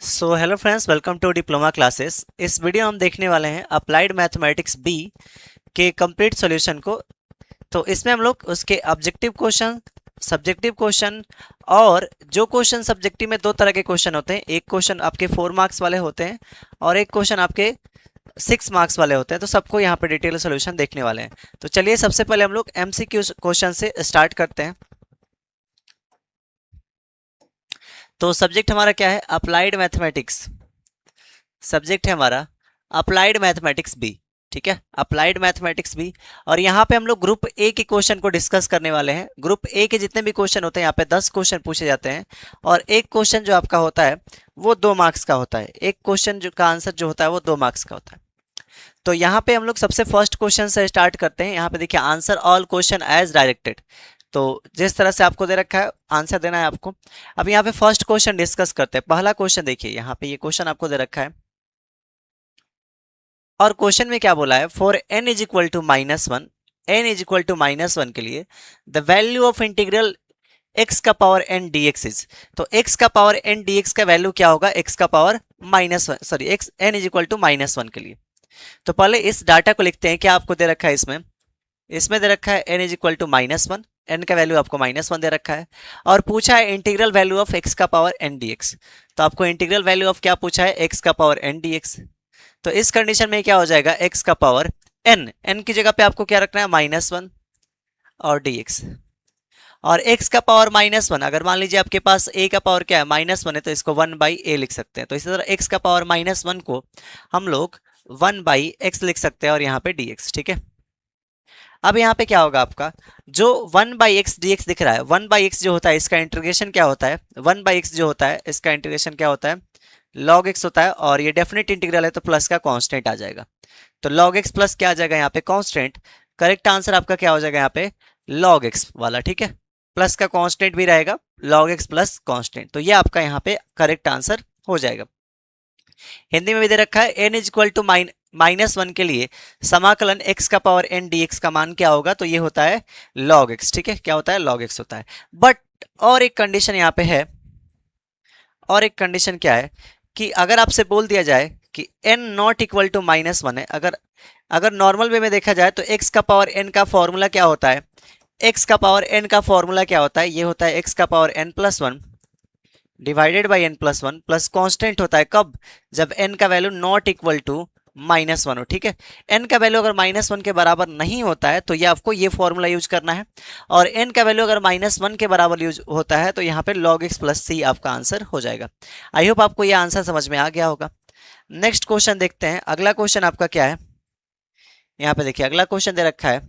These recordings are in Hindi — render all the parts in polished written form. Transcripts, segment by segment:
So hello friends, welcome to diploma classes. इस वीडियो हम देखने वाले हैं अप्लाइड मैथमेटिक्स बी के कंप्लीट सॉल्यूशन को। तो इसमें हम लोग उसके ऑब्जेक्टिव क्वेश्चन, सब्जेक्टिव क्वेश्चन और जो क्वेश्चन सब्जेक्टिव में दो तरह के क्वेश्चन होते हैं, एक क्वेश्चन आपके 4 मार्क्स वाले होते हैं और एक क्वेश्चन आपके 6 मार्क्स वाले होते हैं। तो सबको यहाँ पे डिटेल सॉल्यूशन देखने वाले हैं। तो चलिए सबसे पहले हम लोग एमसीक्यू क्वेश्चन से स्टार्ट करते हैं। तो सब्जेक्ट हमारा क्या है? Applied mathematics. सब्जेक्ट है हमारा अप्लाइड मैथमेटिक्स बी। ठीक है, अप्लाइड मैथमेटिक्स बी। और यहाँ पे हम लोग ग्रुप ए के क्वेश्चन को डिस्कस करने वाले हैं। ग्रुप ए के जितने भी क्वेश्चन होते हैं, यहाँ पे 10 क्वेश्चन पूछे जाते हैं और एक क्वेश्चन जो आपका होता है वो 2 मार्क्स का होता है। एक क्वेश्चन जो का आंसर जो होता है वो 2 मार्क्स का होता है। तो यहाँ पे हम लोग सबसे फर्स्ट क्वेश्चन से स्टार्ट करते हैं। यहाँ पे देखिए, answer all question as directed. तो जिस तरह से आपको दे रखा है आंसर देना है आपको। अब यहाँ पे फर्स्ट क्वेश्चन डिस्कस करते हैं। पहला क्वेश्चन देखिए, यहाँ पे ये क्वेश्चन आपको दे रखा है और क्वेश्चन में क्या बोला है, for n is equal to -1, n is equal to -1 के लिए the value of integral x का पावर n dx इज। तो x का पावर n dx का वैल्यू क्या होगा? x का power -1, sorry x n is equal to -1 के लिए। तो पहले इस डाटा को लिखते हैं। क्या आपको दे रखा है इसमें? इसमें दे रखा है n is equal to -1, n का वैल्यू आपको -1 दे रखा है और पूछा है इंटीग्रल वैल्यू ऑफ x का पावर n dx। तो आपको इंटीग्रल वैल्यू ऑफ क्या पूछा है? x का पावर n dx। तो इस कंडीशन में क्या हो जाएगा? x का पावर n की जगह पे आपको क्या रखना है? -1 और dx। और x का पावर -1, अगर मान लीजिए आपके पास a का पावर क्या है? -1 है, तो इसको 1/a लिख सकते हैं। तो इसी तरह x का पावर -1 को हम लोग 1/x लिख सकते हैं और यहाँ पे dx। ठीक है, अब यहाँ पे क्या होगा आपका? जो 1/x dx दिख रहा है, 1/x जो होता है इसका इंटीग्रेशन क्या होता है? 1/x जो होता है इसका इंटीग्रेशन क्या होता है? log x होता है और ये डेफिनेट इंटीग्रल है तो प्लस का कांस्टेंट आ जाएगा। तो log x प्लस क्या आ जाएगा यहाँ पे? कांस्टेंट। करेक्ट आंसर आपका क्या हो जाएगा यहाँ पे? log x वाला। ठीक है, प्लस का कांस्टेंट भी रहेगा, log x प्लस कांस्टेंट। तो ये आपका यहाँ पे करेक्ट आंसर हो जाएगा। हिंदी में भी दे रखा है n इज इक्वल टू -1 के लिए समाकलन x का पावर n dx का मान क्या होगा? तो ये होता है log x। ठीक है, क्या होता है? log x होता है। बट और एक कंडीशन यहाँ पे है, और एक कंडीशन क्या है कि अगर आपसे बोल दिया जाए कि n नॉट इक्वल टू -1 है, अगर नॉर्मल वे में देखा जाए तो x का पावर n का फॉर्मूला क्या होता है? x का पावर n का फॉर्मूला क्या होता है? ये होता है x का power n+1 divided by n+1 plus constant होता है कब? जब n का वैल्यू नॉट इक्वल टू -1 हो। ठीक है, n का वैल्यू अगर -1 के बराबर नहीं होता है तो ये आपको ये फॉर्मूला यूज करना है, और n का वैल्यू अगर -1 के बराबर यूज होता है तो यहाँ पे log x प्लस c आपका आंसर हो जाएगा। आई होप आपको ये आंसर समझ में आ गया होगा। नेक्स्ट क्वेश्चन देखते हैं। अगला क्वेश्चन आपका क्या है? यहाँ पे देखिए, अगला क्वेश्चन दे रखा है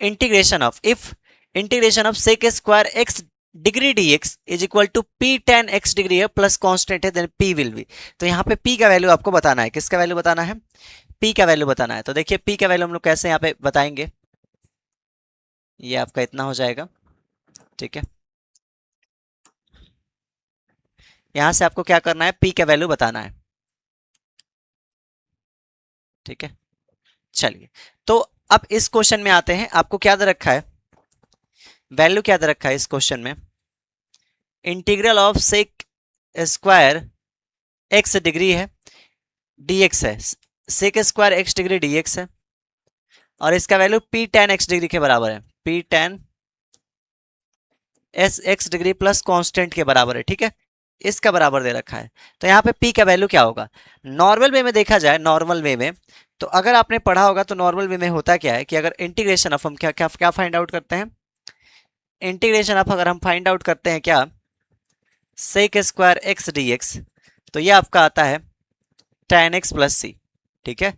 integration of, if integration of sec square x degree dx is equal to p tan x degree है प्लस कांस्टेंट है, देन p विल बी। तो यहाँ पे p का वैल्यू आपको बताना है। किसका वैल्यू बताना है? p का वैल्यू बताना है। तो देखिए p का वैल्यू हम लोग कैसे यहाँ पे बताएंगे, ये आपका इतना हो जाएगा। ठीक है, यहाँ से आपको क्या करना है? p का वैल्यू बताना है। ठीक है, चलिए तो अब इस क्वेश्चन में आते हैं। आपको क्या दे रखा है? वैल्यू क्या दे रखा है इस क्वेश्चन में? Integral of sec square x degree है, dx है, sec square x degree dx है और इसका value p tan x degree के बराबर है, p tan s x degree plus constant के बराबर है। ठीक है, इसका बराबर दे रखा है। तो यहाँ पे p का वैल्यू क्या होगा? नॉर्मल वे में देखा जाए, नॉर्मल वे में तो अगर आपने पढ़ा होगा तो नॉर्मल वे में होता क्या है कि अगर इंटीग्रेशन ऑफ हम क्या क्या क्या फाइंड आउट करते हैं? इंटीग्रेशन ऑफ अगर हम फाइंड आउट करते हैं क्या? सेक स्क्वायर एक्स dx, तो ये आपका आता है tan x प्लस सी। ठीक है,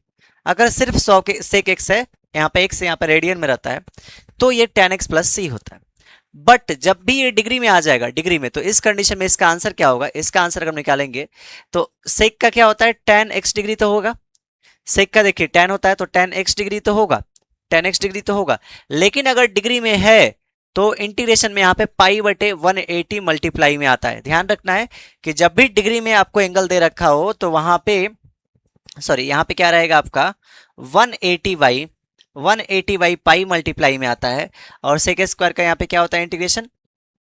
अगर सिर्फ 100 के सेक x है, यहाँ पे x यहाँ पे रेडियन में रहता है, तो ये tan x प्लस सी होता है। बट जब भी ये डिग्री में आ जाएगा, डिग्री में, तो इस कंडीशन में इसका आंसर क्या होगा? इसका आंसर अगर हम निकालेंगे तो सेक का क्या होता है? tan x डिग्री तो होगा। सेक का देखिए tan होता है तो tan x डिग्री तो होगा, tan x डिग्री तो होगा। लेकिन अगर डिग्री में है तो इंटीग्रेशन में यहाँ पे π/180 मल्टीप्लाई में आता है। ध्यान रखना है कि जब भी डिग्री में आपको एंगल दे रखा हो तो वहां पे, सॉरी यहाँ पे क्या रहेगा आपका? 180 बाई पाई मल्टीप्लाई में आता है। और सेक स्क्वायर का यहाँ पे क्या होता है? इंटीग्रेशन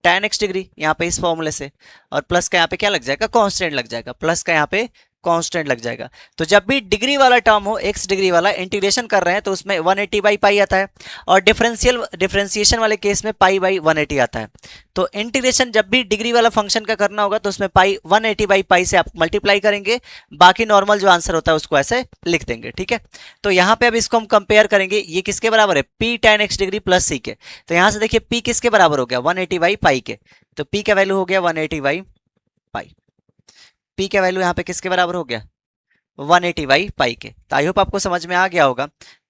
tan x डिग्री यहाँ पे इस फॉर्मूले से, और प्लस का यहाँ पे क्या लग जाएगा, कांस्टेंट लग जाएगा, प्लस का यहाँ पे कांस्टेंट लग जाएगा। तो जब भी डिग्री वाला टर्म हो, x डिग्री वाला, इंटीग्रेशन कर रहे हैं तो उसमें 180 बाई पाई आता है, और डिफरेंशिएशन वाले केस में पाई बाई 180 आता है। तो इंटीग्रेशन जब भी डिग्री वाला फंक्शन का करना होगा तो उसमें पाई 180 बाई पाई से आप मल्टीप्लाई करेंगे, बाकी नॉर्मल जो आंसर होता है उसको ऐसे लिख देंगे, ठीक है। तो यहाँ पे अब इसको हम कंपेयर करेंगे, ये किसके बराबर है, p tan x degree plus c के। तो यहाँ से देखिए p किसके बराबर हो गया, 180 बाई पाई के, तो p का वैल्यू हो गया 180 बाई पाई, p का वैल्यू यहाँ पे किसके बराबर हो गया, 180 बाई पाई के। तो आई होप आपको समझ में आ गया होगा।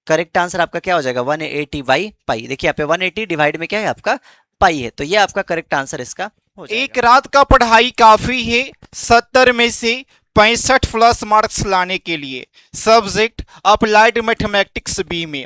करेक्ट आंसर आपका क्या हो जाएगा, 180 बाई पाई। देखिए यहाँ पे 180 डिवाइड में क्या है आपका, पाई है, तो ये आपका करेक्ट आंसर इसका हो जाएगा। एक रात का पढ़ाई काफी है 70 में से 65 प्लस मार्क्स लाने के लिए। सब्जेक्ट अप्लाइड मैथमेटिक्स बी में।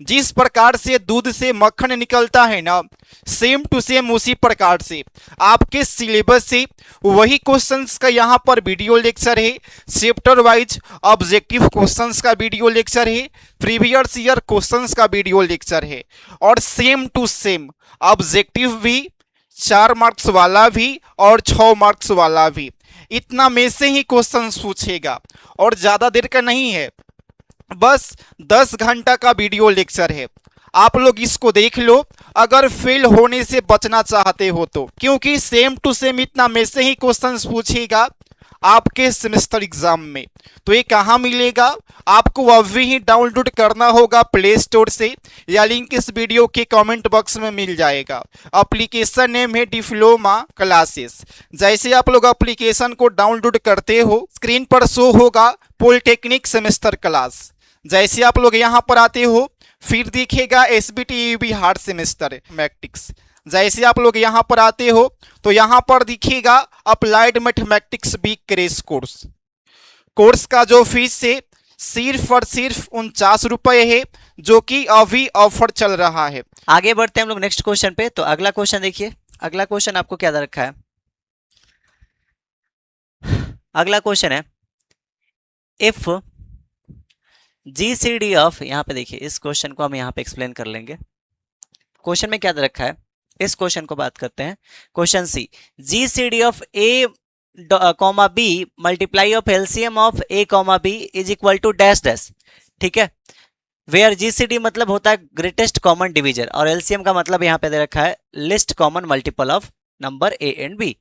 जिस प्रकार से दूध से मक्खन निकलता है ना, सेम टू सेम उसी प्रकार से आपके सिलेबस से वही क्वेश्चंस का यहाँ पर वीडियो लेक्चर है। चैप्टर वाइज ऑब्जेक्टिव क्वेश्चंस का वीडियो लेक्चर है, प्रीवियस ईयर क्वेश्चंस का वीडियो लेक्चर है, और सेम टू सेम ऑब्जेक्टिव भी, 4 मार्क्स वाला भी और 6 मार्क्स वाला भी। इतना में से ही क्वेश्चन पूछेगा और ज़्यादा देर का नहीं है, बस 10 घंटा का वीडियो लेक्चर है। आप लोग इसको देख लो अगर फेल होने से बचना चाहते हो तो, क्योंकि सेम टू सेम इतना में से ही क्वेश्चन पूछेगा आपके सेमेस्टर एग्जाम में। तो ये कहाँ मिलेगा, आपको अभी ही डाउनलोड करना होगा प्ले स्टोर से, या लिंक इस वीडियो के कमेंट बॉक्स में मिल जाएगा। एप्लीकेशन नेम है डिप्लोमा क्लासेस। जैसे आप लोग एप्लीकेशन को डाउनलोड करते हो, स्क्रीन पर शो होगा पॉलिटेक्निक सेमेस्टर क्लास। जैसे आप लोग यहाँ पर आते हो फिर दिखेगा SBTUB हार्ड सेमेस्टर मैथमेटिक्स। जैसे आप लोग यहाँ पर आते हो तो यहाँ पर दिखेगा applied mathematics B crash course. Course का जो फीस है सिर्फ और सिर्फ 49 रुपये है, जो कि अभी ऑफर चल रहा है। आगे बढ़ते हैं हम लोग नेक्स्ट क्वेश्चन पे। तो अगला क्वेश्चन देखिए, अगला क्वेश्चन आपको क्या दे रखा है, अगला क्वेश्चन है इफ GCD ऑफ, यहाँ पे देखिए इस क्वेश्चन को हम यहाँ पे एक्सप्लेन कर लेंगे। क्वेश्चन में क्या दे रखा है, इस क्वेश्चन को बात करते हैं। Question C, GCD of A comma B multiply of LCM of A comma B is equal to dash dash, ठीक है। वेयर GCD मतलब होता है ग्रेटेस्ट कॉमन डिवीजर, और LCM का मतलब यहाँ पे दे रखा है list common multiple of number A and B।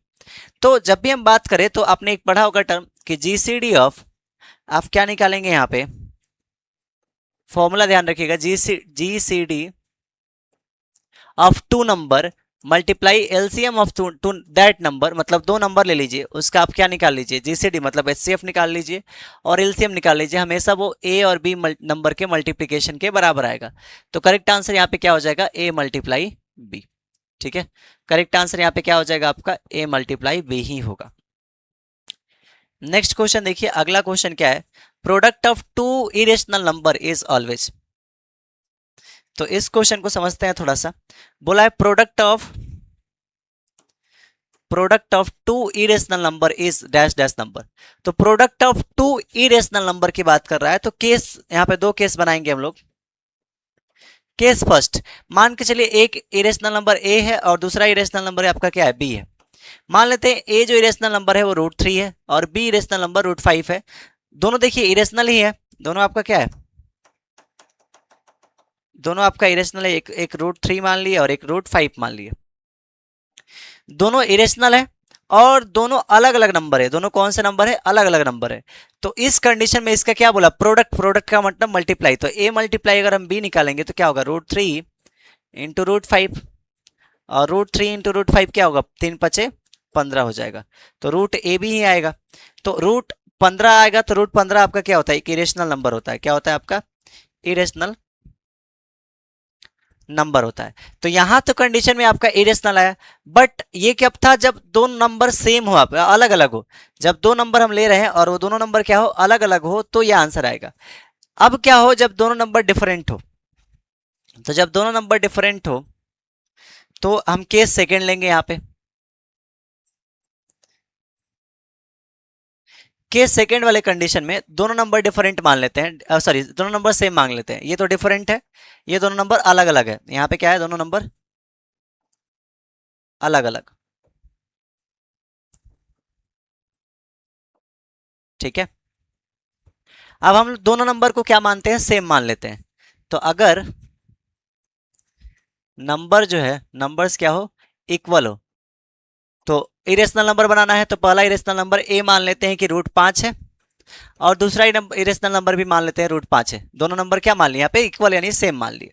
तो जब भी हम बात करें तो आपने एक पढ़ा होगा टर्म कि GCD ऑफ, आप क्या निकालेंगे यहाँ पे, फॉर्मूला ध्यान रखिएगा, GCD of 2 number multiply LCM of two that number, मतलब 2 नंबर ले लीजिए, उसका आप क्या निकाल लीजिए, GCD मतलब HCF निकाल लीजिए और LCM निकाल लीजिए। हमेशा वो A और B नंबर के मल्टीप्लिकेशन के बराबर आएगा। तो करेक्ट आंसर यहाँ पे क्या हो जाएगा, A मल्टीप्लाई B, ठीक है। करेक्ट आंसर यहाँ पे क्या हो जाएगा आपका, A मल्टीप्लाई B ही होगा। नेक्स्ट क्वेश्चन देखिए, अगला क्वेश्चन क्या है, product of 2 irrational number is always. तो इस क्वेश्चन को समझते हैं थोड़ा सा। बोला है product of 2 irrational number is dash dash number. तो प्रोडक्ट ऑफ 2 इरेशनल नंबर की बात कर रहा है। तो केस यहाँ पे 2 केस बनाएंगे हम लोग। केस फर्स्ट, मान के चलिए एक इरेशनल नंबर A है और दूसरा इरेशनल नंबर आपका क्या है, B है। मान लेते हैं A जो इरेशनल नंबर है वो √3 है और B इरेशनल नंबर √5 है। दोनों देखिए इरेशनल ही है, दोनों आपका क्या है, दोनों आपका इरेशनल है। एक √3 मान लिया और एक √5 मान लिया। दोनों इरेशनल है और दोनों अलग अलग नंबर है। दोनों कौन से नंबर है, अलग अलग नंबर है। तो इस कंडीशन में इसका क्या बोला, प्रोडक्ट का मतलब मल्टीप्लाई। तो A मल्टीप्लाई अगर हम B निकालेंगे तो क्या होगा, √3 इंटू √5, और √3 इंटू √5 क्या होगा, 3 × 5 = 15 हो जाएगा। तो √AB ही आएगा। तो √15 आएगा। तो √15 आपका क्या होता है, एक इरेशनल नंबर होता है। क्या होता है आपका, इरेशनल नंबर होता है। तो यहां तो कंडीशन में आपका इरेशनल आया, बट ये कब था, जब दो नंबर सेम हो, आपका अलग अलग हो। जब 2 नंबर हम ले रहे हैं और वो दोनों नंबर क्या हो, अलग अलग हो, तो ये आंसर आएगा। अब क्या हो, जब दोनों नंबर डिफरेंट हो। तो जब दोनों नंबर डिफरेंट हो तो हम केस सेकंड लेंगे। यहाँ पे केस सेकंड वाले कंडीशन में दोनों नंबर डिफरेंट मान लेते हैं, सॉरी दोनों नंबर सेम मांग लेते हैं। ये तो डिफरेंट है, ये दोनों नंबर अलग अलग है। यहाँ पे क्या है, दोनों नंबर अलग अलग, ठीक है। अब हम दोनों नंबर को क्या मानते हैं, सेम मान लेते हैं। तो अगर नंबर जो है, नंबर्स क्या हो, इक्वल हो, तो इरेशनल नंबर बनाना है तो पहला इरेशनल नंबर ए मान लेते हैं कि √5 है, और दूसरा इरेशनल नंबर भी मान लेते हैं √5 है। दोनों नंबर क्या मान लिए यहाँ पे, इक्वल यानी सेम मान लिए।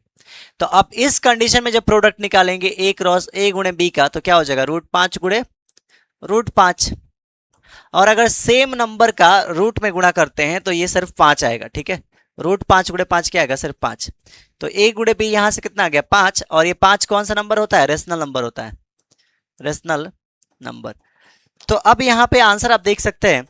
तो अब इस कंडीशन में जब प्रोडक्ट निकालेंगे ए क्रॉस ए गुणे बी का, तो क्या हो जाएगा, √5 गुणे √5। और अगर सेम नंबर का रूट में गुणा करते हैं तो ये सिर्फ 5 आएगा, ठीक है। √5 गुणे 5 क्या आएगा, सिर्फ 5। तो ए गुणे बी यहां से कितना आ गया, 5, और ये 5 कौन सा नंबर होता है, रेशनल नंबर होता है, रेशनल नंबर। तो अब यहाँ पे आंसर आप देख सकते हैं,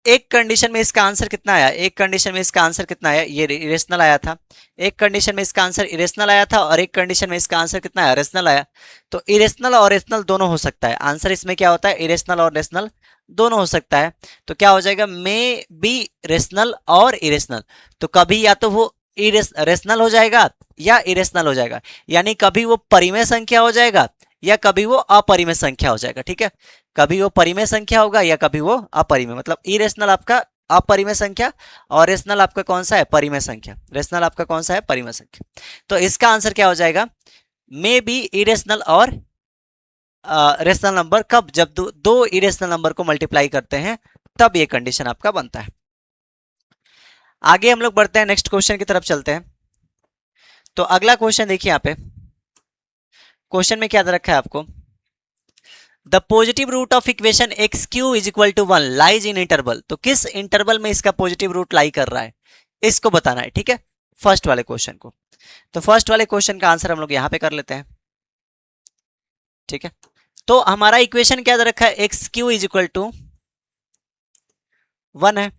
एक कंडीशन में इसका आंसर कितना आया, एक कंडीशन में इसका आंसर कितना आया, ये इरेशनल आया था, एक कंडीशन में इसका आंसर इरेशनल आया था, और एक कंडीशन में इसका आंसर कितना आया, रेशनल आया। तो इरेशनल और रेशनल दोनों हो सकता है, आंसर इसमें क्या होता है, इरेशनल और रेशनल दोनों हो सकता है। तो क्या हो जाएगा, मे बी रेशनल और इरेशनल। तो कभी या तो वो रेशनल हो जाएगा या इरेशनल हो जाएगा, यानी कभी वो परिमेय संख्या हो जाएगा या कभी वो अपरिमेय संख्या हो जाएगा, ठीक है। कभी वो परिमेय संख्या होगा या कभी वो अपरिमेय, मतलब इरेशनल आपका अपरिमेय संख्या और रेशनल आपका कौन सा है, परिमेय संख्या। रेशनल आपका कौन सा है, परिमेय संख्या। तो इसका आंसर क्या हो जाएगा, मे बी इरेशनल और रेशनल नंबर, कब, जब दो इरेशनल नंबर को मल्टीप्लाई करते हैं तब ये कंडीशन आपका बनता है। आगे हम लोग बढ़ते हैं, नेक्स्ट क्वेश्चन की तरफ चलते हैं। तो अगला क्वेश्चन देखिए, यहाँ पे क्वेश्चन में क्या दे रखा है आपको, the positive root of equation x cube is equal to 1 lies in interval. तो किस इंटरवल में इसका पॉजिटिव रूट लाई कर रहा है, इसको बताना है, ठीक है, फर्स्ट वाले क्वेश्चन को। तो फर्स्ट वाले क्वेश्चन का आंसर हम लोग यहां पे कर लेते हैं, ठीक है। तो हमारा इक्वेशन क्या दे रखा है, x cube is equal to 1 है।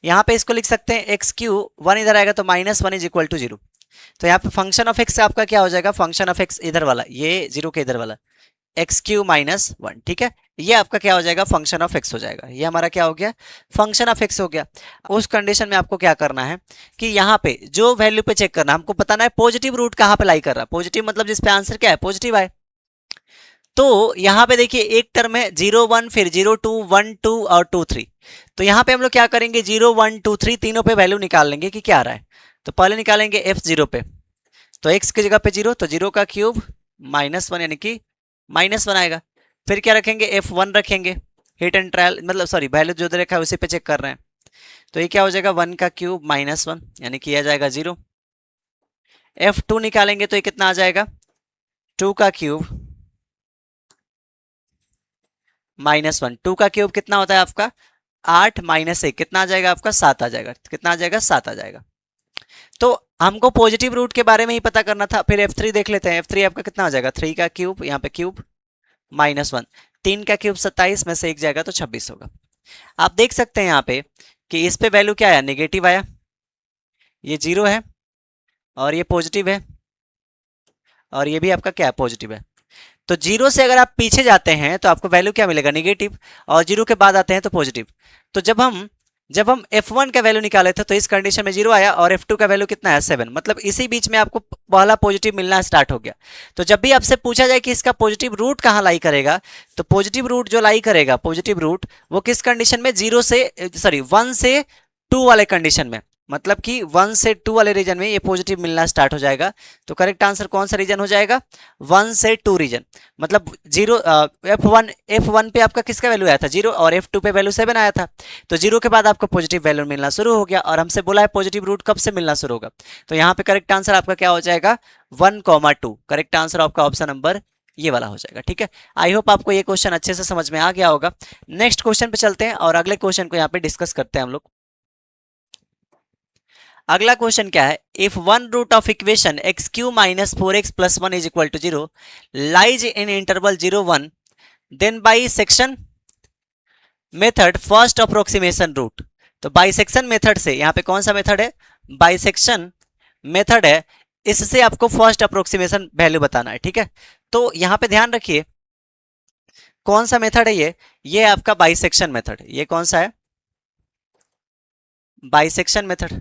यहां पे इसको लिख सकते हैं एक्स क्यू, 1 इधर आएगा तो -1 इज इक्वल टू 0। तो यहाँ पे फंक्शन ऑफ एक्स आपका क्या हो जाएगा, फंक्शन ऑफ एक्स इधर वाला, ये 0 के इधर वाला, एक्स क्यू -1, ठीक है। ये आपका क्या हो जाएगा, फंक्शन ऑफ एक्स हो जाएगा। ये हमारा क्या हो गया, फंक्शन ऑफ एक्स हो गया। उस कंडीशन में आपको क्या करना है कि यहाँ पे जो वैल्यू पे चेक करना है, हमको बताना है पॉजिटिव रूट कहाँ पे लाई कर रहा है। पॉजिटिव मतलब जिस पे आंसर क्या है, पॉजिटिव आए। तो यहाँ पे देखिए एक टर्म है 0 1, फिर 0 2 1 2 और 2 3। तो यहाँ पे हम लोग क्या करेंगे, 0 1 2 3 तीनों पे वैल्यू निकाल लेंगे कि क्या आ रहा है। तो पहले निकालेंगे f0 पे, तो x की जगह पे 0, तो 0 का क्यूब -1 यानी कि -1 आएगा। फिर क्या रखेंगे, f1 रखेंगे, हिट एंड ट्रायल, मतलब सॉरी वैल्यू जो दे रखा है उसी पे चेक कर रहे हैं। तो ये क्या हो जाएगा, 1 का क्यूब -1 यानी कि आ जाएगा 0। f2 निकालेंगे तो ये कितना आ जाएगा, 2 का क्यूब -1, 2 का क्यूब कितना होता है आपका 8 -1 कितना आ जाएगा आपका 7 आ जाएगा, कितना आ जाएगा 7 आ जाएगा। तो हमको पॉजिटिव रूट के बारे में ही पता करना था। फिर f3 देख लेते हैं, f3 आपका कितना आ जाएगा, 3 का क्यूब, यहाँ पे क्यूब -1, 3 का क्यूब 27 में से 1 जाएगा तो 26 होगा। आप देख सकते हैं यहाँ पे कि इस पे वैल्यू क्या आया, नेगेटिव आया, ये 0 है और ये पॉजिटिव है, और ये भी आपका क्या है, पॉजिटिव है। तो 0 से अगर आप पीछे जाते हैं तो आपको वैल्यू क्या मिलेगा, नेगेटिव, और 0 के बाद आते हैं तो पॉजिटिव। तो जब हम f1 का वैल्यू निकाले थे तो इस कंडीशन में 0 आया, और f2 का वैल्यू कितना है 7, मतलब इसी बीच में आपको पहला पॉजिटिव मिलना स्टार्ट हो गया। तो जब भी आपसे पूछा जाए कि इसका पॉजिटिव रूट कहाँ लाई करेगा, तो पॉजिटिव रूट जो लाई करेगा, पॉजिटिव रूट वो किस कंडीशन में, 1 से 2 वाले कंडीशन में, मतलब कि 1 से 2 वाले रीजन में ये पॉजिटिव मिलना स्टार्ट हो जाएगा। तो करेक्ट आंसर कौन सा रीजन हो जाएगा, 1 से 2 रीजन। मतलब f1 पे आपका किसका वैल्यू आया था 0, और f2 पे वैल्यू 7 आया था। तो 0 के बाद आपको पॉजिटिव वैल्यू मिलना शुरू हो गया, और हमसे बोला है पॉजिटिव रूट कब से मिलना शुरू होगा। तो यहाँ पे करेक्ट आंसर आपका क्या हो जाएगा, 1, 2। करेक्ट आंसर आपका ऑप्शन नंबर ये वाला हो जाएगा, ठीक है। आई होप आपको ये क्वेश्चन अच्छे से समझ में आ गया होगा। नेक्स्ट क्वेश्चन पे चलते हैं और अगले क्वेश्चन को यहाँ पे डिस्कस करते हैं हम लोग। अगला क्वेश्चन क्या है, if one root of equation x cube -4x + 1 is equal to 0 lies in interval 0 1, then bisection method first approximation root. तो बाइसेक्शन मेथड से, यहाँ पे कौन सा मेथड है, बाइसेक्शन मेथड है, इससे आपको फर्स्ट अप्रोक्सीमेशन वैल्यू बताना है, ठीक है। तो यहाँ पे ध्यान रखिए कौन सा मेथड है ये आपका बाइसेक्शन मेथड। ये कौन सा है, बाइसेक्शन मेथड।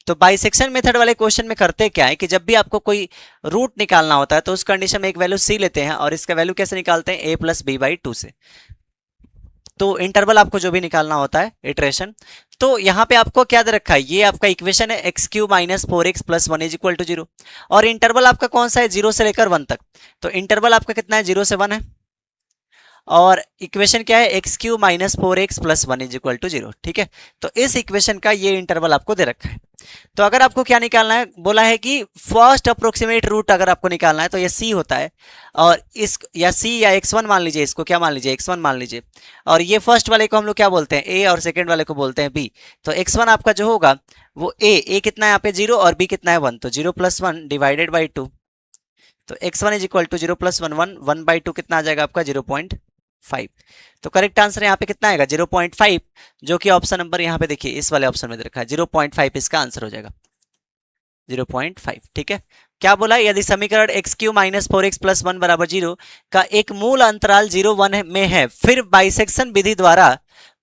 तो बाइसेक्शन मेथड वाले क्वेश्चन में करते क्या है कि जब भी आपको कोई रूट निकालना होता है तो उस कंडीशन में एक वैल्यू सी लेते हैं और इसका वैल्यू कैसे निकालते हैं, a+b/2 से। तो इंटरवल आपको जो भी निकालना होता है इटरेशन, तो यहाँ पे आपको क्या दे रखा है, ये आपका इक्वेशन है x³ - 4x + 1 = 0 और इंटरवल आपका कौन सा है, 0 से लेकर 1 तक। तो इंटरवल आपका कितना है, 0 से 1 है और इक्वेशन क्या है, x³ - 4x + 1 = 0। ठीक है, तो इस इक्वेशन का ये इंटरवल आपको दे रखा है। तो अगर आपको क्या निकालना है, बोला है कि फर्स्ट अप्रोक्सीमेट रूट अगर आपको निकालना है तो ये c होता है और इस या c या x1 मान लीजिए, इसको क्या मान लीजिए, x1 मान लीजिए और ये फर्स्ट वाले को हम लोग क्या बोलते हैं, a और सेकंड वाले को बोलते हैं b। तो x1 आपका जो होगा वो a कितना है यहाँ पे 0 और b कितना है 1, तो 0 + 1 / 2। तो x1 = 0 + 1 1 1/2 कितना आ जाएगा आपका 0.5। तो करेक्ट आंसर यहाँ पे कितना आएगा 0.5, जो कि ऑप्शन नंबर यहाँ पे देखिए इस वाले ऑप्शन में दे रखा है 0.5 इसका आंसर हो जाएगा 0.5। ठीक है, क्या बोला, यदि समीकरण x³ - 4x + 1 = 0 का एक मूल अंतराल 0 1 में है, फिर बाइसेक्शन विधि द्वारा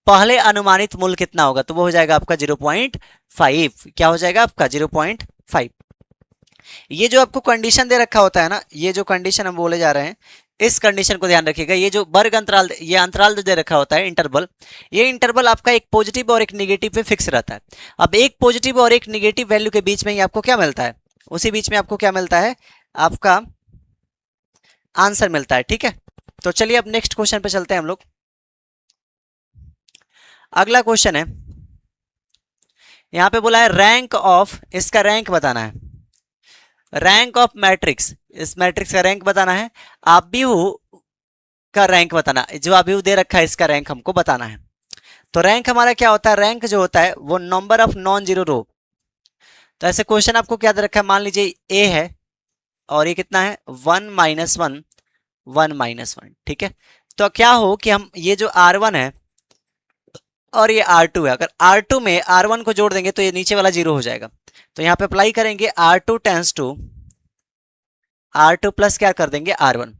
पहले अनुमानित मूल कितना होगा, तो वो हो जाएगा आपका 0.5। क्या हो जाएगा आपका 0.5। ये जो आपको कंडीशन दे रखा होता है ना, ये जो कंडीशन हम बोले जा रहे हैं, इस कंडीशन को ध्यान रखिएगा। ये जो वर्ग अंतराल, ये अंतराल जो दे रखा होता है इंटरवल, ये इंटरवल आपका एक पॉजिटिव और एक नेगेटिव पे फिक्स रहता है। अब एक पॉजिटिव और एक नेगेटिव वैल्यू के बीच में ही आपको क्या मिलता है, उसी बीच में आपको क्या मिलता है, आपका आंसर मिलता है। ठीक है, तो चलिए अब नेक्स्ट क्वेश्चन पे चलते हैं हम लोग। अगला क्वेश्चन है, यहां पे बोला है रैंक ऑफ, इसका रैंक बताना है, रैंक ऑफ मैट्रिक्स, इस मैट्रिक्स का रैंक बताना है, आव्यूह का रैंक बताना, जो आव्यूह दे रखा है इसका रैंक हमको बताना है। तो रैंक हमारा क्या होता है, रैंक जो होता है वो नंबर ऑफ नॉन जीरो रो। तो ऐसे क्वेश्चन आपको क्या दे रखा है, मान लीजिए a है और ये कितना है 1 - 1 1 - 1। ठीक है, तो क्या हो कि हम ये जो r1 है और ये r2 है, अगर r2 में r1 को जोड़ देंगे तो ये नीचे वाला 0 हो जाएगा। तो यहाँ पे अप्लाई करेंगे r2 tense to r2 plus क्या कर देंगे r1।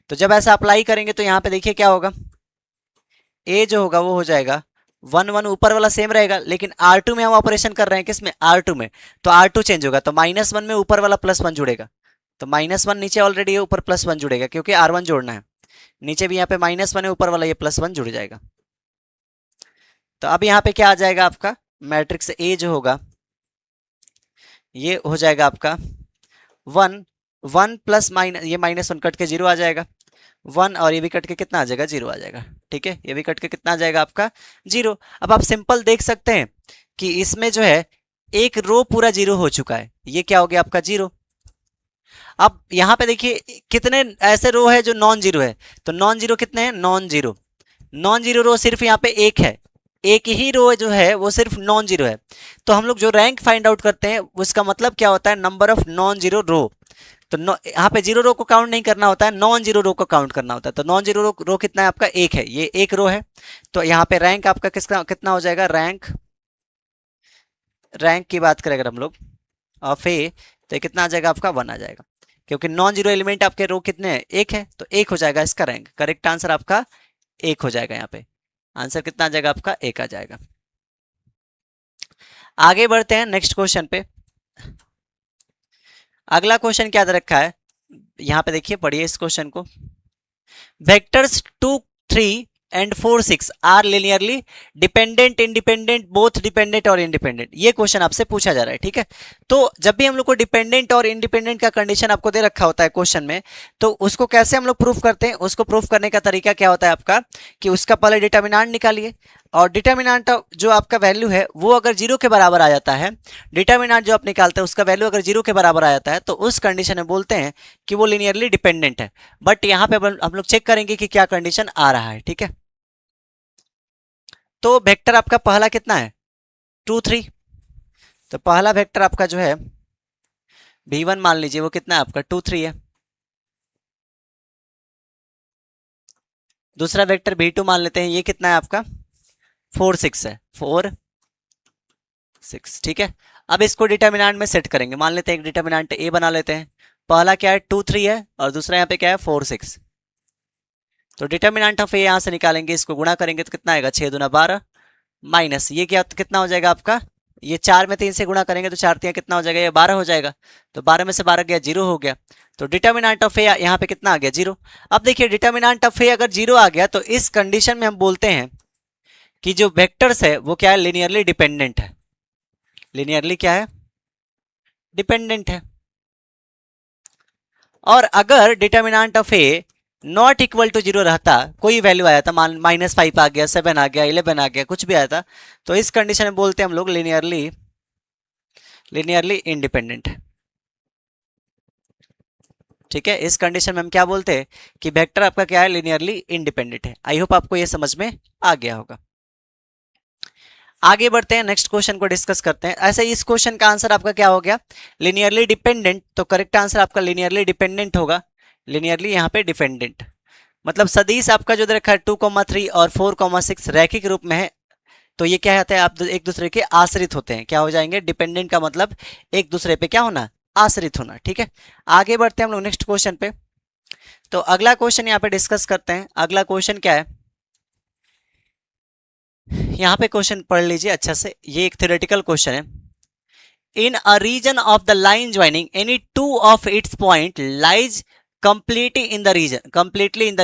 तो जब ऐसा अप्लाई करेंगे तो यहाँ पे देखिए क्या होगा, a जो होगा वो हो जाएगा 1 1, ऊपर वाला सेम रहेगा, लेकिन r2 में हम ऑपरेशन कर रहे हैं, किसमें, r2 में, तो r2 चेंज होगा। तो -1 में ऊपर वाला +1 जुड़ेगा, तो -1 नीचे ऑलरेडी है, ऊपर +1 जुड़ेगा क्योंकि r1 जोड़ना है, नीचे भी यहाँ पे -1 है, ऊपर वाला ये +1 जुड़ जाएगा। तो अब यहाँ पे क्या आ जाएगा आपका, मैट्रिक्स A जो होगा ये हो जाएगा आपका 1 1 प्लस माइनस, ये -1 कट के 0 आ जाएगा 1 और ये भी कट के कितना आ जाएगा 0 आ जाएगा। ठीक है, ये भी कट के कितना आ जाएगा आपका 0। अब आप सिंपल देख सकते हैं कि इसमें जो है एक रो पूरा 0 हो चुका है, ये क्या हो गया आपका 0। अब यहाँ पे देखिए कितने ऐसे रो है जो नॉन जीरो है, तो नॉन जीरो कितने हैं, नॉन जीरो रो सिर्फ यहाँ पे एक है, एक ही रो जो है वो सिर्फ नॉन जीरो है। तो हम लोग जो रैंक फाइंड आउट करते हैं उसका मतलब क्या होता है, नंबर ऑफ नॉन जीरो रो। तो यहाँ पे जीरो रो को काउंट नहीं करना होता है, नॉन जीरो रो को काउंट करना होता है। तो नॉन जीरो रो कितना है आपका, एक है, ये एक रो है। तो यहाँ पे रैंक आपका किसका कितना हो जाएगा, रैंक की बात करें अगर हम लोग ऑफ ए, तो कितना आ जाएगा आपका 1 आ जाएगा, क्योंकि नॉन जीरो एलिमेंट आपके रो कितने हैं, एक है, तो एक हो जाएगा इसका रैंक। करेक्ट आंसर आपका एक हो जाएगा, यहाँ पे आंसर कितना आ जाएगा आपका एक आ जाएगा। आगे बढ़ते हैं नेक्स्ट क्वेश्चन पे। अगला क्वेश्चन क्या दे रखा है, यहाँ पे देखिए पढ़िए इस क्वेश्चन को। Vectors 2 3 and 4 6 are linearly dependent, independent, both dependent और इंडिपेंडेंट, ये क्वेश्चन आपसे पूछा जा रहा है। ठीक है, तो जब भी हम लोग को डिपेंडेंट और इंडिपेंडेंट का कंडीशन आपको दे रखा होता है क्वेश्चन में, तो उसको कैसे हम लोग प्रूफ करते हैं, उसको प्रूफ करने का तरीका क्या होता है आपका, कि उसका पहले डिटर्मिनेंट निकालिए और डिटर्मिनेंट जो आपका वैल्यू है वो अगर 0 के बराबर आ जाता है, डिटर्मिनेंट जो आप निकालते हैं उसका वैल्यू अगर 0 के बराबर आ जाता है, तो उस कंडीशन में बोलते हैं कि वो लिनियरली डिपेंडेंट है। बट यहाँ पे हम लोग चेक करेंगे कि क्या कंडीशन आ रहा है। ठीक है, तो वेक्टर आपका पहला कितना है 2 3, तो पहला वेक्टर आपका जो है v1 मान लीजिए वो कितना है आपका 2 3 है। दूसरा वेक्टर v2 मान लेते हैं, ये कितना है आपका 4 6 है, 4 6। ठीक है, अब इसको डिटर्मिनेंट में सेट करेंगे, मान लेते हैं एक डिटर्मिनेंट a बना लेते हैं। पहला क्या है 2 3 है और दूसरा यहाँ पे क्या है 4 6। तो डिटर्मिनेंट ऑफ ए यहाँ से निकालेंगे, इसको गुणा करेंगे तो कितना आएगा 6 दूना 12 माइनस ये क्या कितना हो जाएगा आपका, ये 4 में 3 से गुणा करेंगे तो 4 3 कितना हो जाएगा, ये 12 हो जाएगा। तो 12 में से 12 गया, 0 हो गया। तो डिटर्मिनेंट ऑफ ए यहाँ पे कितना आ गया, 0। अब देखिए डिटर्मिनेंट ऑफ ए अगर 0 आ गया तो इस कंडीशन में हम बोलते हैं कि जो वेक्टर्स है वो क्या है, लिनियरली डिपेंडेंट है। लिनियरली क्या है, डिपेंडेंट है। और अगर determinant of A not equal to 0 रहता, कोई वैल्यू आया था, मान -5 आ गया, 7 आ गया, 11 आ गया, कुछ भी आया था, तो इस कंडीशन में बोलते हैं हम लोग लिनियरली इंडिपेंडेंट है। ठीक है, इस कंडीशन में हम क्या बोलते हैं कि वेक्टर आपका क्या है, लिनियरली इंडिपेंडेंट है। आई होप आपको ये समझ में आ गया होगा। आगे बढ़ते हैं, नेक्स्ट क्वेश्चन को डिस्कस करते हैं। ऐसे इस क्वेश्चन का आंसर आपका क्या हो गया, लिनियरली डिपेंडेंट। तो करेक्ट आंसर आपका लिनियरली डिपेंडेंट होगा। लिनियरली यहाँ पे डिपेंडेंट मतलब सदिश आपका जो रखा है 2,3 और 4,6 रैखिक रूप में है, तो ये क्या होता है, आप एक दूसरे के आश्रित होते हैं। क्या हो जाएंगे, डिपेंडेंट का मतलब एक दूसरे पे क्या होना, आश्रित होना। ठीक है, आगे बढ़ते हैं हम लोग नेक्स्ट क्वेश्चन पे। तो अगला क्वेश्चन यहाँ पे डिस्कस करते हैं। अगला क्वेश्चन क्या है, यहाँ पे क्वेश्चन पढ़ लीजिए अच्छा से, ये एक थ्योरेटिकल क्वेश्चन है। In a region of the line joining any two of its point lies completely in the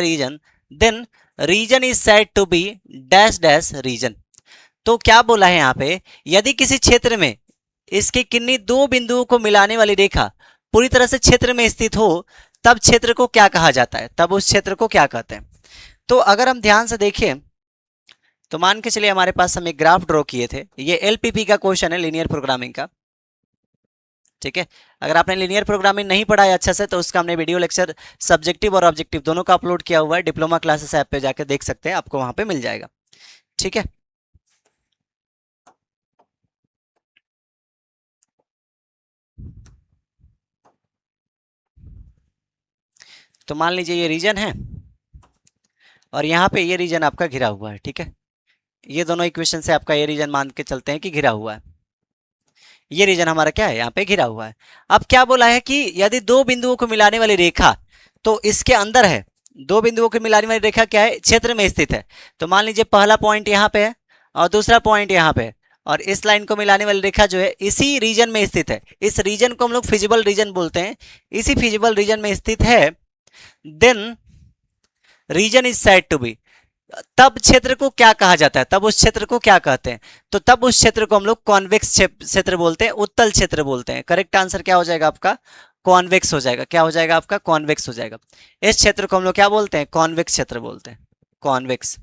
region, then region is said to be dash dash region। तो क्या बोला है यहाँ पे, यदि किसी क्षेत्र में इसके किन्हीं दो बिंदुओं को मिलाने वाली रेखा पूरी तरह से क्षेत्र में स्थित हो, तब क्षेत्र को क्या कहा जाता है, तब उस क्षेत्र को क्या कहते हैं। तो अगर हम ध्यान से देखें तो मान के चलिए हमारे पास हम एक ग्राफ ड्रॉ किए थे। ये एलपीपी का क्वेश्चन है, लीनियर प्रोग्रामिंग का। ठीक है, अगर आपने लीनियर प्रोग्रामिंग नहीं पढ़ा है अच्छा से तो उसका हमने वीडियो लेक्चर सब्जेक्टिव और ऑब्जेक्टिव दोनों का अपलोड किया हुआ है, डिप्लोमा क्लासेस ऐप पे जाके देख सकते हैं, आपको वहां पे मिल जाएगा। ठीक है, तो मान लीजिए ये रीजन है और यहाँ पे ये रीजन आपका घिरा हुआ है। ठीक है, ये दोनों इक्वेशन से आपका ये रीजन मान के चलते हैं कि घिरा हुआ है। ये रीजन हमारा क्या है, यहाँ पे घिरा हुआ है। अब क्या बोला है कि यदि दो बिंदुओं को मिलाने वाली रेखा तो इसके अंदर है, दो बिंदुओं को मिलाने वाली रेखा क्या है, क्षेत्र में स्थित है। तो मान लीजिए पहला पॉइंट यहाँ पे है और दूसरा पॉइंट यहाँ पे है, और इस लाइन को मिलाने वाली रेखा जो है इसी रीजन में स्थित है। इस रीजन को हम लोग फिजिबल रीजन बोलते हैं, इसी फिजिबल रीजन में स्थित है। Then region is said to be, तब क्षेत्र को क्या कहा जाता है, तब उस क्षेत्र को क्या कहते हैं, तो तब उस क्षेत्र को हम लोग कॉन्वेक्स क्षेत्र बोलते हैं, उत्तल क्षेत्र बोलते हैं। करेक्ट आंसर क्या हो जाएगा आपका, कॉन्वेक्स हो जाएगा। क्या हो जाएगा आपका, कॉन्वेक्स हो जाएगा। इस क्षेत्र को हम लोग क्या बोलते हैं, कॉन्वेक्स क्षेत्र बोलते हैं, कॉन्वेक्स।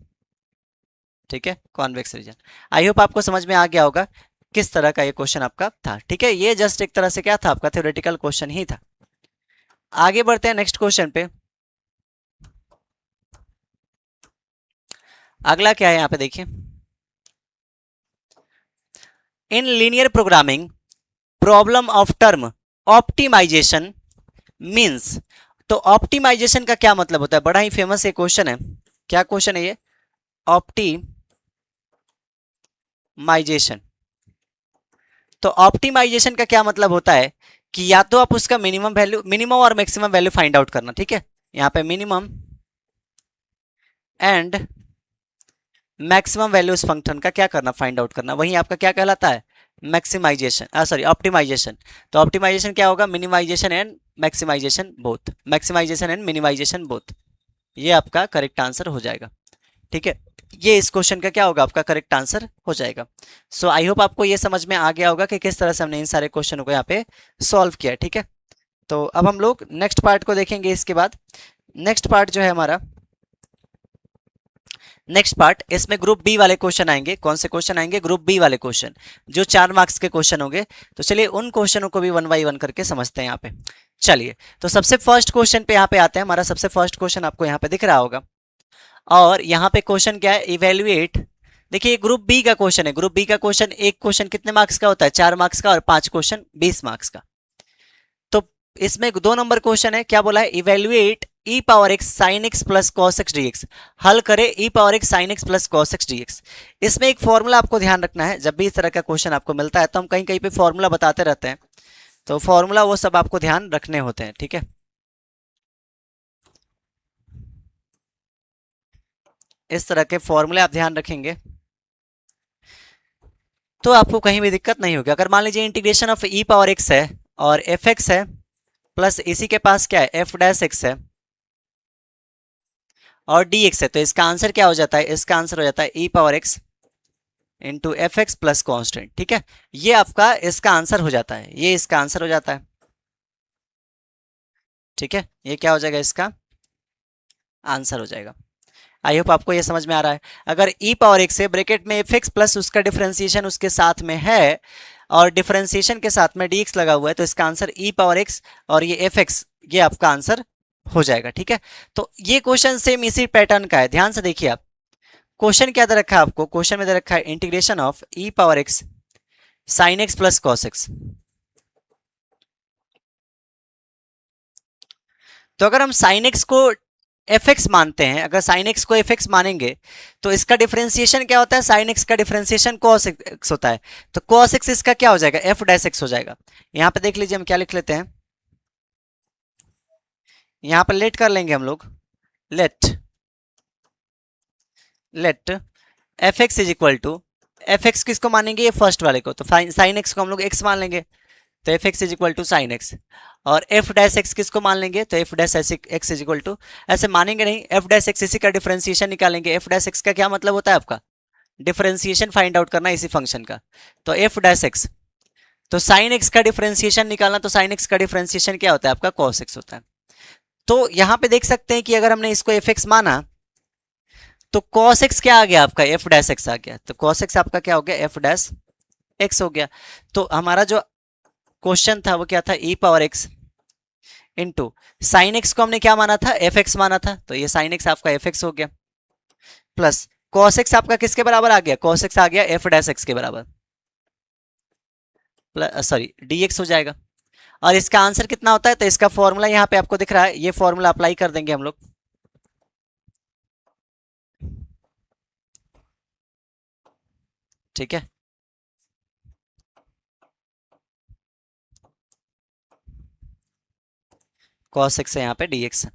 ठीक है, कॉन्वेक्स रीजन। आई होप आपको समझ में आ गया होगा किस तरह का ये क्वेश्चन आपका था। ठीक है, ये जस्ट एक तरह से क्या था, आपका थ्योरेटिकल क्वेश्चन ही था। आगे बढ़ते हैं नेक्स्ट क्वेश्चन पे। अगला क्या है यहाँ पे देखिए, in linear programming problem of term optimisation means. तो ऑप्टिमाइजेशन का क्या मतलब होता है, बड़ा ही फेमस ये क्वेश्चन है। क्या क्वेश्चन है ये, ऑप्टिमाइजेशन। तो ऑप्टिमाइजेशन का क्या मतलब होता है कि या तो आप उसका मिनिमम और मैक्सिमम वैल्यू फाइंड आउट करना। ठीक है, यहाँ पे मिनिमम एंड मैक्सिमम वैल्यू उस फंक्शन का क्या करना, फाइंड आउट करना, वही आपका क्या कहलाता है, मैक्सिमाइजेशन, सॉरी ऑप्टिमाइजेशन। तो ऑप्टिमाइजेशन क्या होगा, minimisation and maximisation both, maximisation and minimisation both. ये आपका करेक्ट आंसर हो जाएगा। ठीक है, ये इस क्वेश्चन का क्या होगा, आपका करेक्ट आंसर हो जाएगा। सो आई होप आपको ये समझ में आ गया होगा कि किस तरह से हमने इन सारे क्वेश्चनों को यहाँ पे सॉल्व किया। ठीक है, तो अब हम लोग नेक्स्ट पार्ट को देखेंगे। इसके बाद नेक्स्ट पार्ट जो है हमारा, नेक्स्ट पार्ट, इसमें ग्रुप बी वाले क्वेश्चन आएंगे। कौन से क्वेश्चन आएंगे, ग्रुप बी वाले क्वेश्चन, जो 4 मार्क्स के क्वेश्चन होंगे। तो चलिए उन क्वेश्चनों को भी 1 बाई 1 करके समझते हैं यहाँ पे। चलिए, तो सबसे फर्स्ट क्वेश्चन पे यहाँ पे आते हैं। हमारा सबसे फर्स्ट क्वेश्चन आपको यहाँ पे दिख रहा होगा, और यहाँ पे क्वेश्चन क्या है, इवेल्युएट। देखिए ग्रुप बी का क्वेश्चन है। ग्रुप बी का क्वेश्चन, एक क्वेश्चन कितने मार्क्स का होता है, 4 मार्क्स का, और 5 क्वेश्चन 20 मार्क्स का। तो इसमें 2 नंबर क्वेश्चन है, क्या बोला है, evaluate e power x sine x plus cos x D x. हल करें e power x sine x plus cos x D x. इसमें एक फॉर्मूला आपको ध्यान रखना है। जब भी इस तरह का क्वेश्चन आपको मिलता है तो हम कहीं कहीं पे फॉर्मूला बताते रहते हैं, तो फॉर्मूला वो सब आपको ध्यान रखने होते हैं। ठीक है, इस तरह के फॉर्मूले आप ध्यान रखेंगे तो आपको कहीं भी दिक्कत नहीं होगी। अगर मान लीजिए integration of E power x है और एफ एक्स है प्लस इसी के पास क्या है एफ डैश एक्स है और डी एक्स है, तो इसका आंसर क्या हो जाता है, इसका आंसर हो जाता है e power x into f x plus constant. ठीक है, ये आपका इसका आंसर हो जाता है, ये इसका आंसर हो जाता है। ठीक है, ये क्या हो जाएगा, इसका आंसर हो जाएगा। आई होप आपको ये समझ में आ रहा है। अगर ई पावर एक्स है ब्रैकेट में एफ एक्स प्लस उसका डिफरेंशिएशन उसके साथ में है और डिफरेंशिएशन के साथ में डी एक्स लगा हुआ है, तो इसका आंसर ई पावर एक्स और ये एफ एक्स, ये आपका आंसर हो जाएगा। ठीक है, तो ये क्वेश्चन सेम इसी पैटर्न का है, ध्यान से देखिए आप। क्वेश्चन क्या दे रखा है आपको, क्वेश्चन में दे रखा है integration of E power x sign x plus cos x. तो अगर हम साइन एक्स को एफ एक्स मानते हैं, अगर साइन एक्स को एफ एक्स मानेंगे तो इसका डिफरेंशिएशन क्या होता है, साइन एक्स का डिफरेंशिएशन कॉस एक्स होता है, तो कॉस एक्स इसका क्या हो जाएगा, एफ डैश एक्स हो जाएगा। यहां पे देख लीजिए हम क्या लिख लेते हैं, यहां पर लेट कर लेंगे हम लोग, let f x is equal to, f x किसको मानेंगे, ये फर्स्ट वाले को, तो साइन एक्स को हम लोग एक्स मान लेंगे, तो f x is equal to sine x. और एफ डैश एक्स किसको मान लेंगे, तो f dash x is equal to, ऐसे मानेंगे नहीं, एफ डैश एक्स इसी का डिफरेंशिएशन निकालेंगे। एफ डैश एक्स का क्या मतलब होता है आपका, डिफरेंशिएशन फाइंड आउट करना इसी फंक्शन का, तो एफ डैश एक्स, तो साइन एक्स का डिफरेंशिएशन निकालना, तो साइन एक्स का डिफरेंशिएशन क्या होता है आपका, कॉस एक्स होता है। तो यहां पे देख सकते हैं कि अगर हमने इसको एफ एक्स माना तो कॉस एक्स क्या आ गया आपका, एफ डैश एक्स आ गया, तो कॉस एक्स आपका क्या हो गया, एफ डैश एक्स हो गया। तो हमारा जो क्वेश्चन था वो क्या था, e power x into sine x को हमने क्या माना था, एफ एक्स माना था, तो ये साइन एक्स आपका एफ एक्स हो गया, प्लस कॉस एक्स आपका किसके बराबर आ गया, कॉस एक्स आ गया एफ डैश एक्स के बराबर, प्लस सॉरी डी एक्स हो जाएगा। और इसका आंसर कितना होता है, तो इसका फॉर्मूला यहाँ पे आपको दिख रहा है, ये फॉर्मूला अप्लाई कर देंगे हम लोग। ठीक है, cos x है यहाँ पे dx है,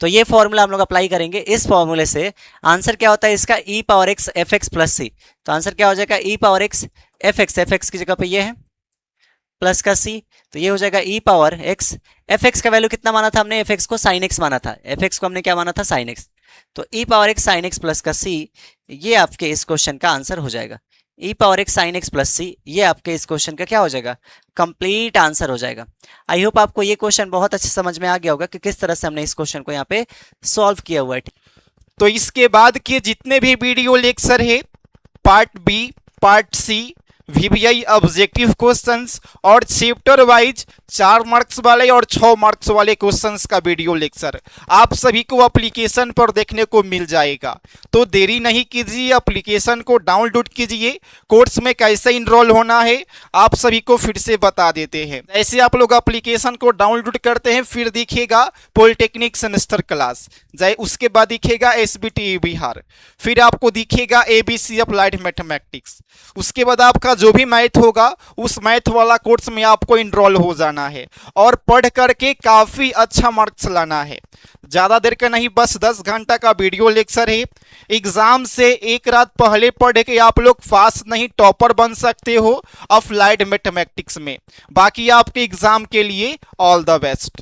तो ये फॉर्मूला हम लोग अप्लाई करेंगे। इस फॉर्मूले से आंसर क्या होता है इसका, e power x f x plus c, तो आंसर क्या हो जाएगा, e power x f x की जगह पे ये है प्लस का c, तो ये हो जाएगा e power x f x का वैल्यू कितना माना था हमने, एफ एक्स को साइन एक्स माना था, एफ एक्स को हमने क्या माना था, साइन एक्स, तो e power x sine x plus का c, ये आपके इस क्वेश्चन का आंसर हो जाएगा। e power x sine x plus c, ये आपके इस क्वेश्चन का क्या हो जाएगा, कंप्लीट आंसर हो जाएगा। आई होप आपको ये क्वेश्चन बहुत अच्छे समझ में आ गया होगा कि किस तरह से हमने इस क्वेश्चन को यहाँ पे सॉल्व किया हुआ है। तो इसके बाद के जितने भी वीडियो लेक्चर है, part B, part C, VVI objective questions और चैप्टर वाइज 4 मार्क्स वाले और 6 मार्क्स वाले क्वेश्चंस का वीडियो लेक्चर आप सभी को एप्लीकेशन पर देखने को मिल जाएगा। तो देरी नहीं कीजिए, एप्लीकेशन को डाउनलोड कीजिए। कोर्स में कैसे इनरोल होना है आप सभी को फिर से बता देते हैं। जैसे आप लोग एप्लीकेशन को डाउनलोड करते हैं, फिर दिखेगा पॉलिटेक्निक सेमेस्टर क्लास, जय उसके बाद दिखेगा एसबीटी बिहार, फिर आपको दिखेगा एबीसी अप्लाइड मैथमेटिक्स, उसके बाद आपका जो भी मैथ होगा उस मैथ वाला कोर्स में आपको इनरोल हो जाना है और पढ़ करके काफ़ी अच्छा मार्क्स लाना है। ज़्यादा देर का नहीं, बस 10 घंटा का वीडियो लेक्चर है। एग्जाम से एक रात पहले पढ़ के आप लोग पास नहीं टॉपर बन सकते हो अप्लाइड मैथमेटिक्स में। बाकी आपके एग्जाम के लिए ऑल द बेस्ट।